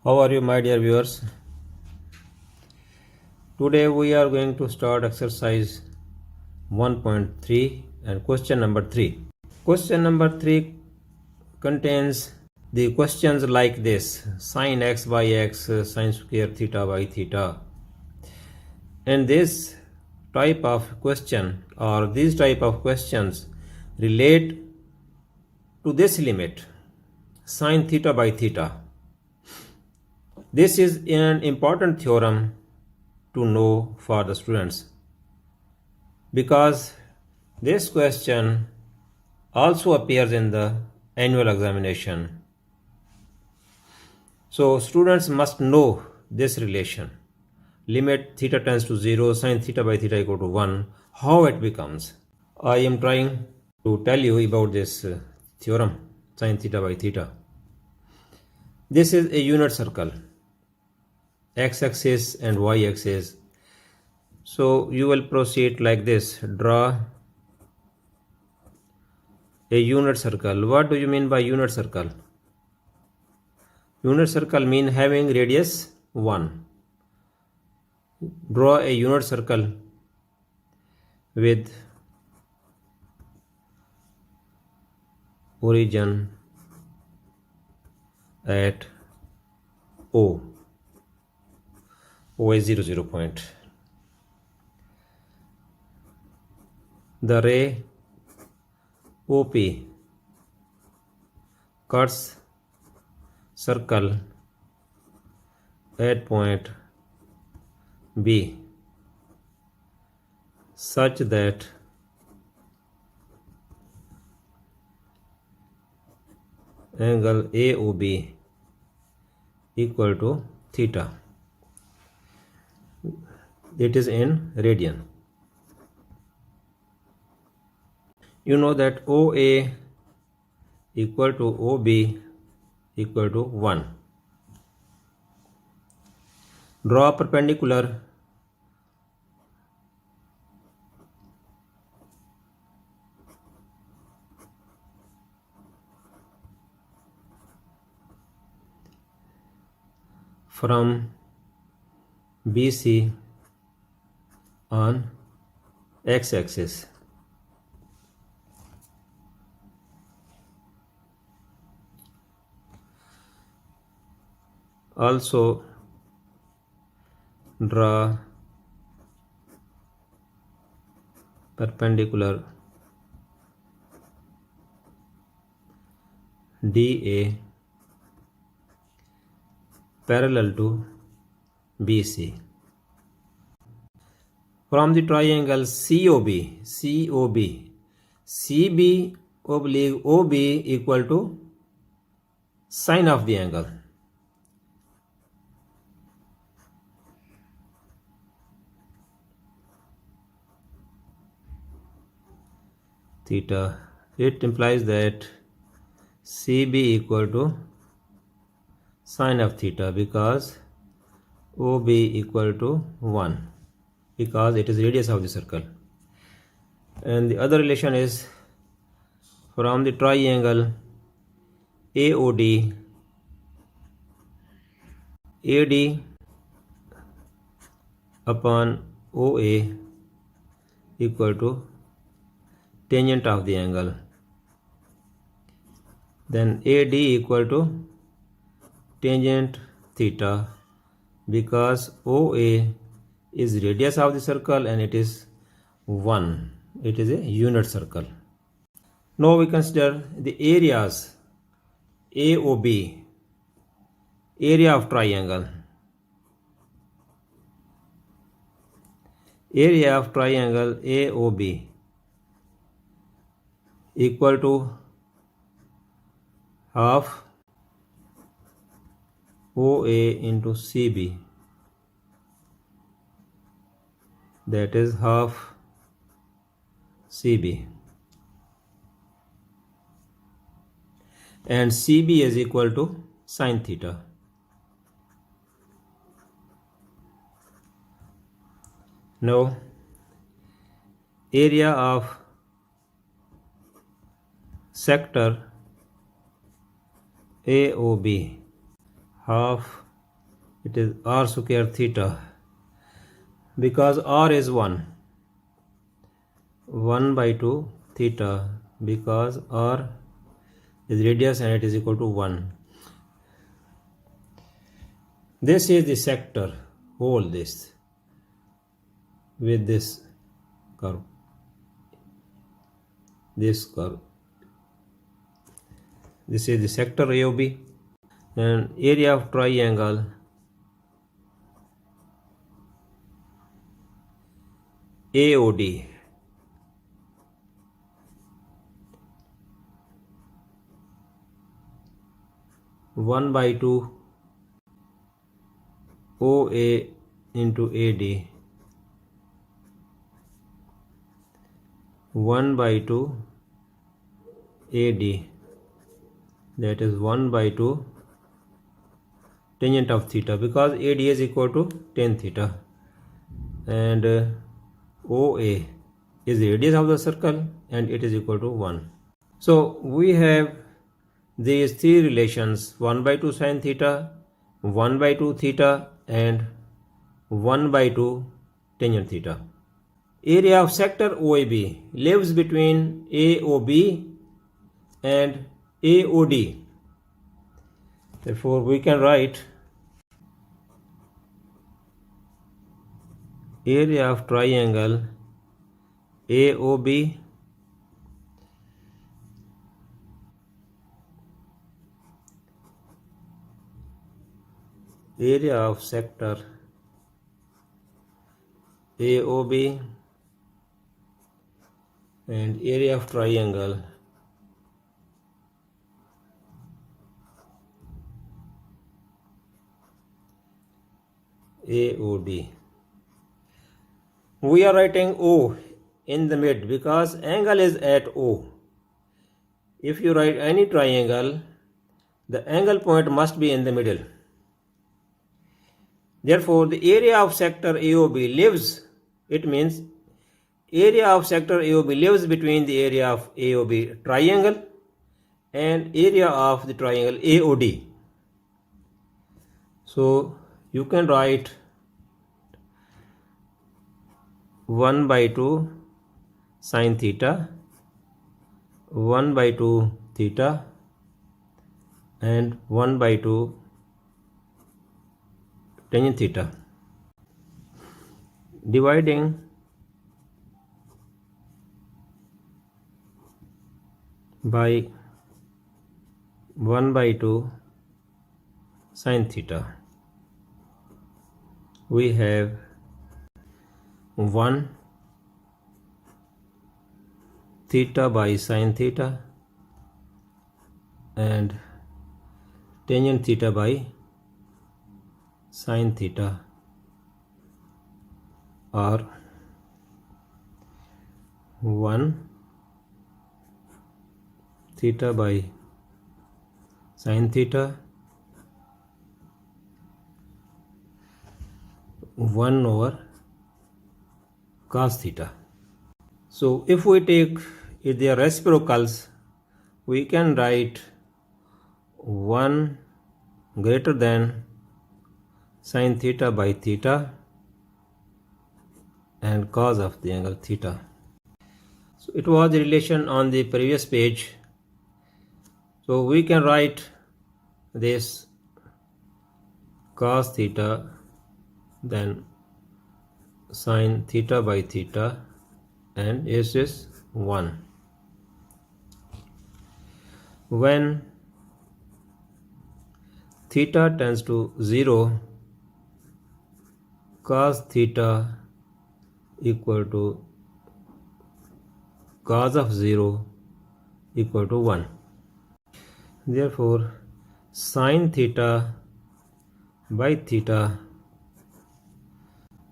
How are you, my dear viewers? Today we are going to start exercise 1.3 and question number 3. Question number 3 contains the questions like this: sine x by x, sine square theta by theta. And this type of question or these type of questions relate to this limit, sine theta by theta. This is an important theorem to know for the students, because this question also appears in the annual examination. So students must know this relation. Limit theta tends to 0, sine theta by theta equal to 1. How it becomes? I am trying to tell you about this theorem, sine theta by theta. This is a unit circle, x-axis and y-axis. So you will proceed like this. Draw a unit circle. What do you mean by unit circle? Unit circle means having radius 1. Draw a unit circle with origin at O. O is 0 point. The ray OP cuts circle at point B such that angle AOB equal to theta. It is in radian. You know that OA equal to OB equal to 1. Draw perpendicular from BC on x-axis. Also draw perpendicular DA parallel to BC. From the triangle COB, CB oblique OB equal to sine of the angle. Theta. It implies that CB equal to sine of theta, because OB equal to 1, because it is radius of the circle. And the other relation is from the triangle AOD, AD upon OA equal to tangent of the angle. Then AD equal to tangent theta, because OA is radius of the circle and it is 1. It is a unit circle. Now we consider the areas. AOB, area of triangle. Area of triangle AOB equal to half OA into CB, that is half CB, and CB is equal to sine theta. Now area of sector AOB, half it is r square theta, because r is 1 by 2 theta, because r is radius and it is equal to 1. This is the sector, whole this, with this curve, this curve. This is the sector AOB, and area of triangle AOD. One by 2 OA into AD, 1 by 2 AD, that is 1 by 2 tangent of theta, because AD is equal to tan theta, and OA is the radius of the circle and it is equal to 1. So we have these three relations: 1 by 2 sin theta, 1 by 2 theta, and 1 by 2 tangent theta. Area of sector OAB lives between AOB and AOD. Therefore, we can write area of triangle AOB area of sector AOB and area of triangle AOD. We are writing O in the mid because angle is at O. If you write any triangle, the angle point must be in the middle. Therefore, the area of sector AOB lives, it means area of sector AOB lives between the area of AOB triangle and area of the triangle AOD. So, you can write 1 by 2 sin theta, 1 by 2 theta, and 1 by 2 tangent theta. Dividing by 1 by 2 sin theta, we have 1 theta by sin theta and tangent theta by sin theta, or 1 theta by sin theta, 1 over cos theta. So if we take their reciprocals, we can write 1 greater than sin theta by theta and cos of the angle theta. So it was the relation on the previous page. So we can write this cos theta, then sin theta by theta, and S is 1. When theta tends to 0, cos theta equal to cos of 0 equal to 1. Therefore, sin theta by theta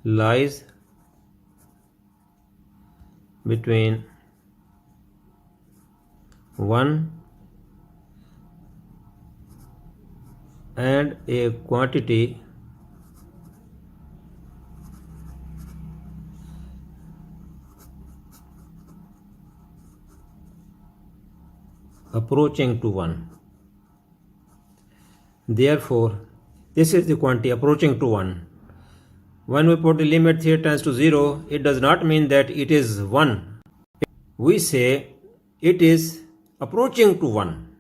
lies between 1 and a quantity approaching to 1. Therefore, This is the quantity approaching to 1. When we put the limit theta tends to 0, it does not mean that it is 1. We say it is approaching to 1.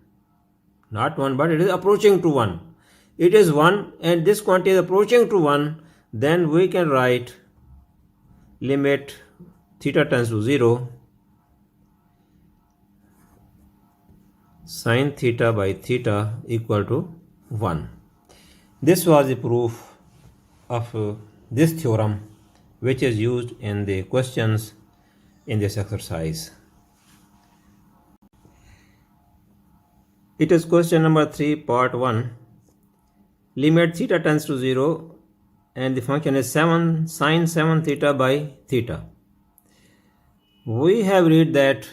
Not 1, but it is approaching to 1. It is 1 and this quantity is approaching to 1. Then we can write limit theta tends to 0, sin theta by theta equal to 1. This was the proof of this theorem, which is used in the questions in this exercise. It is question number 3, part 1. Limit theta tends to 0 and the function is 7 sin 7 theta by theta. We have read that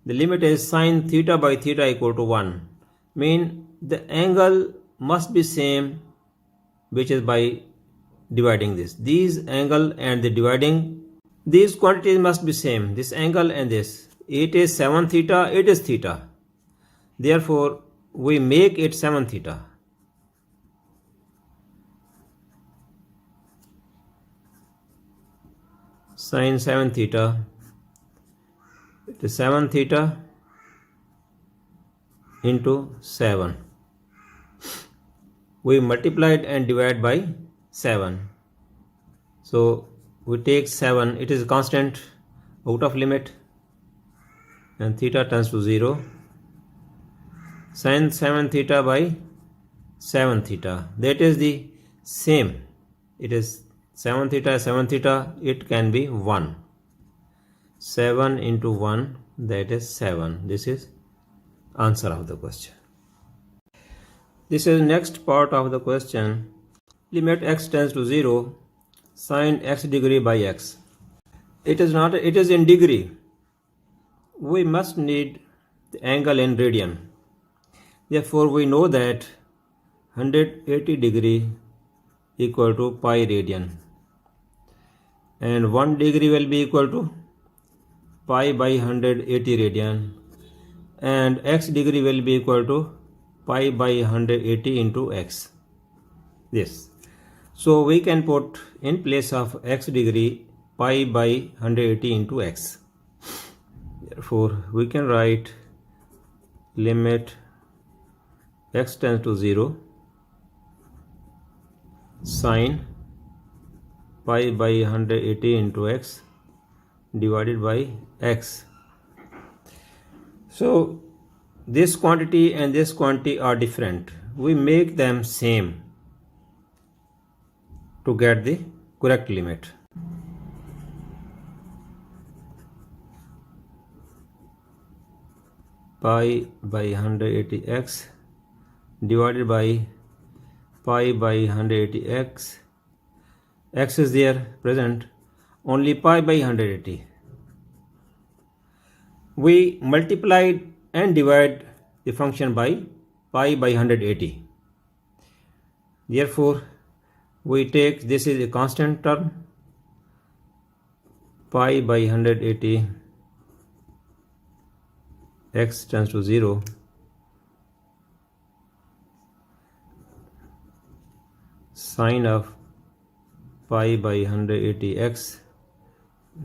the limit is sin theta by theta equal to 1. Mean the angle must be same, which is by dividing this. These angle and the dividing, these quantities must be same. This angle and this. It is 7 theta, it is theta. Therefore, we make it 7 theta. Sin 7 theta. It is 7 theta into 7. We multiplied and divide by 7. So we take 7, it is constant out of limit, and theta tends to 0. Sin 7 theta by 7 theta, that is the same. It is 7 theta, 7 theta, it can be 1. 7 into 1, that is 7. This is answer of the question. This is next part of the question. Limit x tends to 0, sin x degree by x. It is not, it is in degree. We must need the angle in radian. Therefore, we know that 180 degree equal to pi radian, and 1 degree will be equal to pi by 180 radian, and x degree will be equal to pi by 180 into x. This. So we can put in place of x degree pi by 180 into x. Therefore, we can write limit x tends to 0, sin pi by 180 into x divided by x. So this quantity and this quantity are different. We make them same to get the correct limit. Pi by 180x divided by pi by 180x. X is there present, only pi by 180. We multiplied and divide the function by pi by 180. Therefore, we take, this is a constant term, pi by 180, x tends to 0, sine of pi by 180x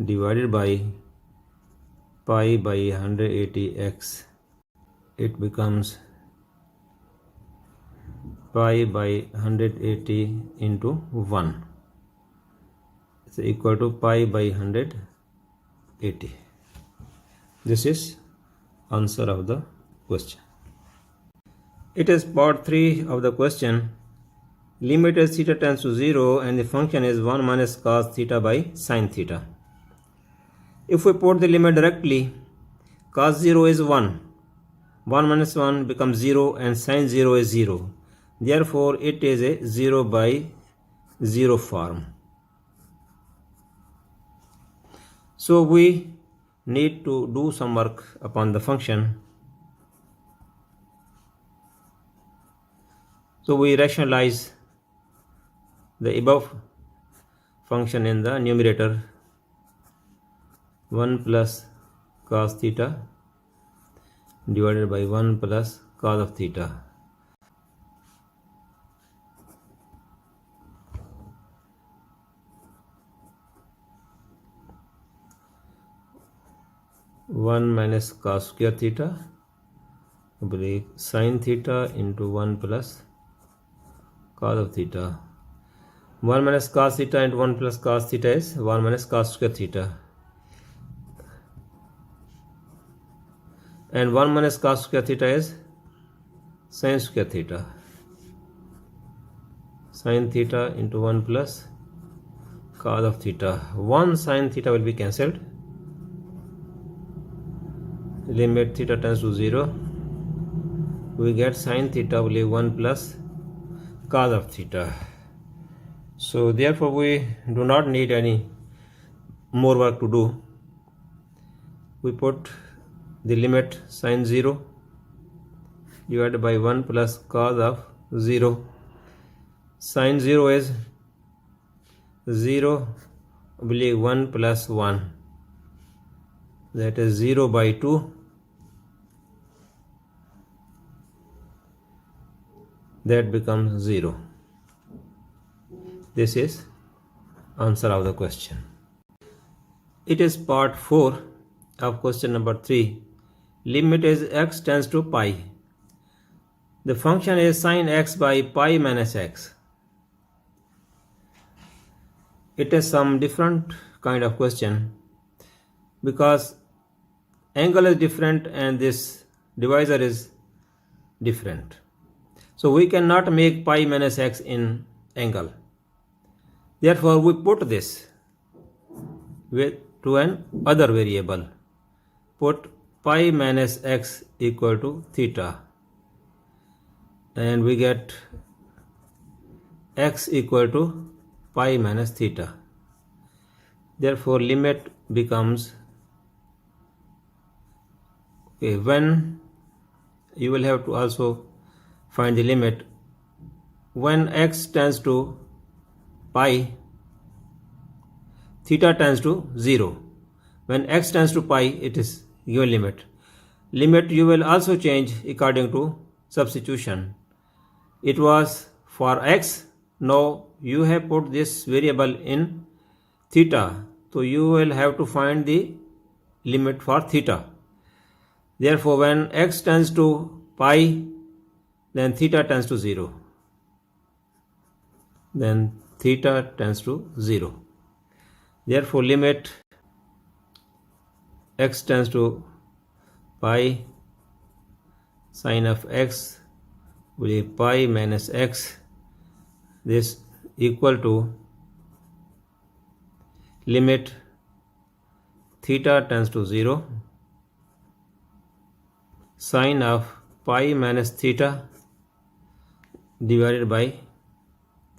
divided by pi by 180x. It becomes pi by 180 into 1. It's equal to pi by 180. This is answer of the question. It is part 3 of the question. Limit as theta tends to 0 and the function is 1 minus cos theta by sin theta. If we put the limit directly, cos 0 is 1. 1 minus 1 becomes 0 and sin 0 is 0. Therefore, it is a 0 by 0 form. So, we need to do some work upon the function. So, we rationalize the above function in the numerator. 1 plus cos theta divided by 1 plus cos of theta. 1 minus cos square theta oblique sin theta into 1 plus cos of theta. 1 minus cos theta into 1 plus cos theta is 1 minus cos square theta, and 1 minus cos square theta is sin square theta. Sin theta into 1 plus cos of theta. 1 sin theta will be cancelled. Limit theta tends to 0. We get sin theta will be 1 plus cos of theta. So therefore we do not need any more work to do. We put the limit sin 0 divided by 1 plus cos of 0. Sin 0 is 0 oblique 1 plus 1, that is 0 by 2, that becomes 0. This is answer of the question. It is part 4 of question number 3. Limit is x tends to pi. The function is sin x by pi minus x. It is some different kind of question because angle is different and this divisor is different. So we cannot make pi minus x in angle. Therefore we put this to an other variable. Put pi minus x equal to theta, and we get x equal to pi minus theta. Therefore limit becomes, when you will have to also find the limit when x tends to pi, theta tends to 0. When x tends to pi, it is given limit. Limit you will also change according to substitution. It was for x, now you have put this variable in theta, so you will have to find the limit for theta. Therefore when x tends to pi, then theta tends to 0. Then theta tends to 0. Therefore limit x tends to pi, sin of x will be pi minus x, this equal to limit theta tends to 0, sin of pi minus theta divided by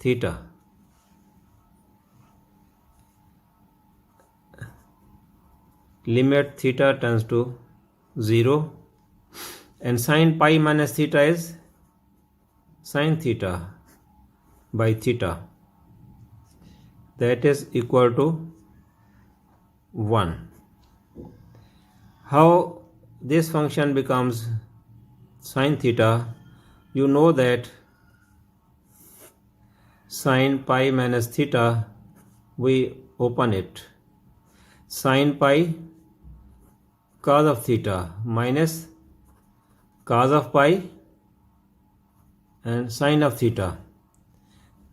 theta. Limit theta tends to 0, and sin pi minus theta is sin theta by theta, that is equal to 1. How this function becomes sin theta? You know that sin pi minus theta, we open it, sin pi cos of theta minus cos of pi and sin of theta.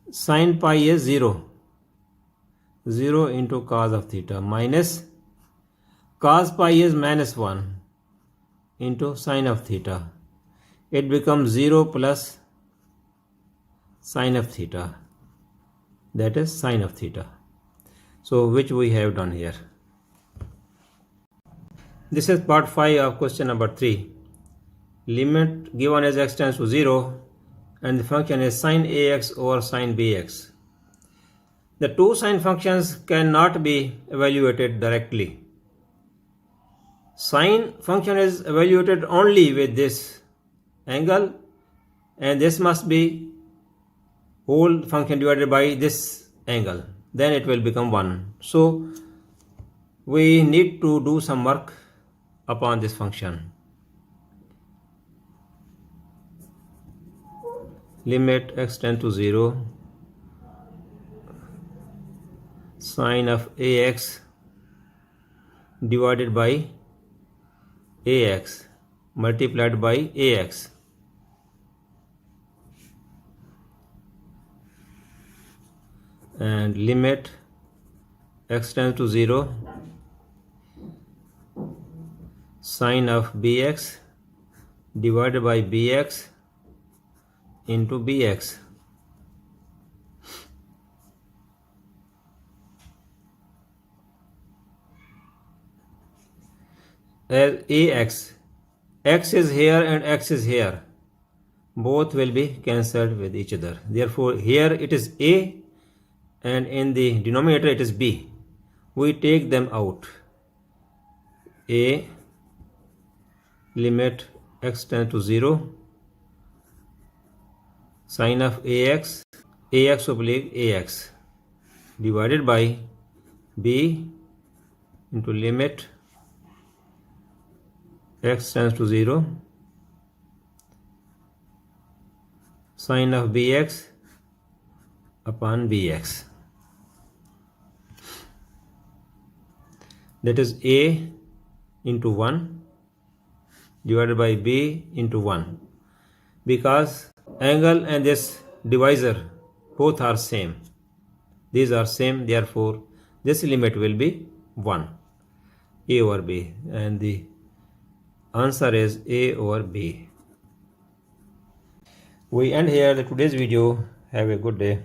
Sin pi is 0, 0 into cos of theta, minus cos pi is minus 1 into sin of theta. It becomes 0 plus sin of theta, that is sin of theta. So which we have done here. This is part 5 of question number 3. Limit given as x tends to 0 and the function is sin ax over sin bx. The two sine functions cannot be evaluated directly. Sine function is evaluated only with this angle, and this must be whole function divided by this angle, then it will become 1. So we need to do some work upon this function. Limit x tends to 0, sine of ax divided by ax multiplied by ax. And limit x tends to 0, sine of bx divided by bx into bx. As x is here and x is here, both will be cancelled with each other. Therefore here it is a and in the denominator it is b. We take them out. A limit x tends to 0, sine of ax oblique ax divided by b into limit x tends to 0, sine of bx upon bx. That is a into 1 divided by b into 1. Because angle and this divisor both are same. These are same, therefore this limit will be 1, a over b, and the answer is a over b. We end here today's video. Have a good day.